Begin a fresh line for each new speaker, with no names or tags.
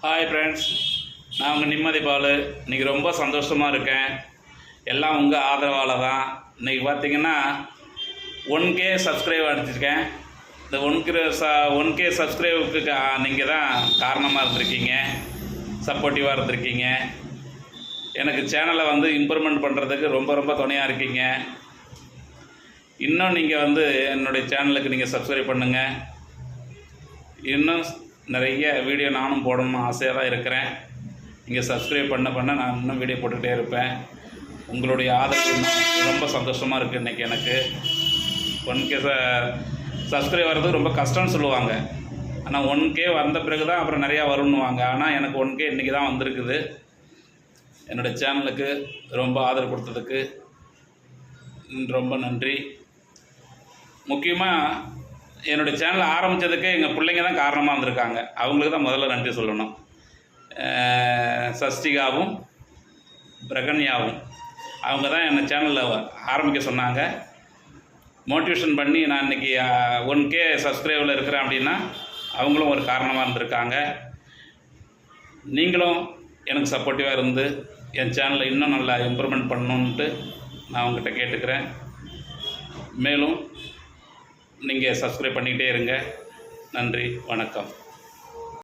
Hi friends, நான் உங்கள் நிம்மதி பாலு. இன்றைக்கி ரொம்ப சந்தோஷமாக இருக்கேன். எல்லாம் உங்கள் ஆதரவால் தான். இன்றைக்கி பார்த்தீங்கன்னா 1K சப்ஸ்கிரைப் அடிச்சிருக்கேன். இந்த 1K சப்ஸ்கிரைபுக்கு நீங்கள் தான் காரணமாக இருந்திருக்கீங்க, சப்போர்ட்டிவாக இருந்திருக்கீங்க. எனக்கு சேனலை இம்ப்ரூவ்மெண்ட் பண்ணுறதுக்கு ரொம்ப துணையாக இருக்கீங்க. இன்னும் நீங்கள் என்னுடைய சேனலுக்கு நீங்கள் சப்ஸ்கிரைப் பண்ணுங்கள். இன்னும் நிறைய வீடியோ நானும் போடணும்னு ஆசையாக தான் இருக்கிறேன். நீங்கள் சப்ஸ்கிரைப் பண்ண நான் இன்னும் வீடியோ போட்டுக்கிட்டே இருப்பேன். உங்களுடைய ஆதரவு ரொம்ப சந்தோஷமாக இருக்குது. இன்றைக்கி எனக்கு 1K சப்ஸ்கிரைப் வர்றது ரொம்ப கஷ்டம்னு சொல்லுவாங்க. ஆனால் 1K வந்த பிறகு தான் அப்புறம் நிறையா வரும்னுவாங்க. ஆனால் எனக்கு 1K இன்றைக்கி தான் வந்திருக்குது. என்னுடைய சேனலுக்கு ரொம்ப ஆதரவு கொடுத்ததுக்கு ரொம்ப நன்றி. முக்கியமாக என்னுடைய சேனலை ஆரம்பித்ததுக்கு எங்கள் பிள்ளைங்க தான் காரணமாக இருந்திருக்காங்க. அவங்களுக்கு தான் முதல்ல நன்றி சொல்லணும். சஷ்டிகாவும் பிரகன்யாவும் அவங்க தான் என்னை சேனலில் ஆரம்பிக்க சொன்னாங்க. மோட்டிவேஷன் பண்ணி நான் இன்றைக்கி 1K சப்ஸ்கிரைபில் இருக்கிறேன் அப்படின்னா அவங்களும் ஒரு காரணமாக இருந்திருக்காங்க. நீங்களும் எனக்கு சப்போர்ட்டிவாக இருந்து என் சேனலை இன்னும் நல்லா இம்ப்ரூவ்மெண்ட் பண்ணணுன்ட்டு நான் உங்கள்கிட்ட கேட்டுக்கிறேன். மேலும் நீங்கள் சப்ஸ்கிரைப் பண்ணிக்கிட்டே இருங்க. நன்றி, வணக்கம்.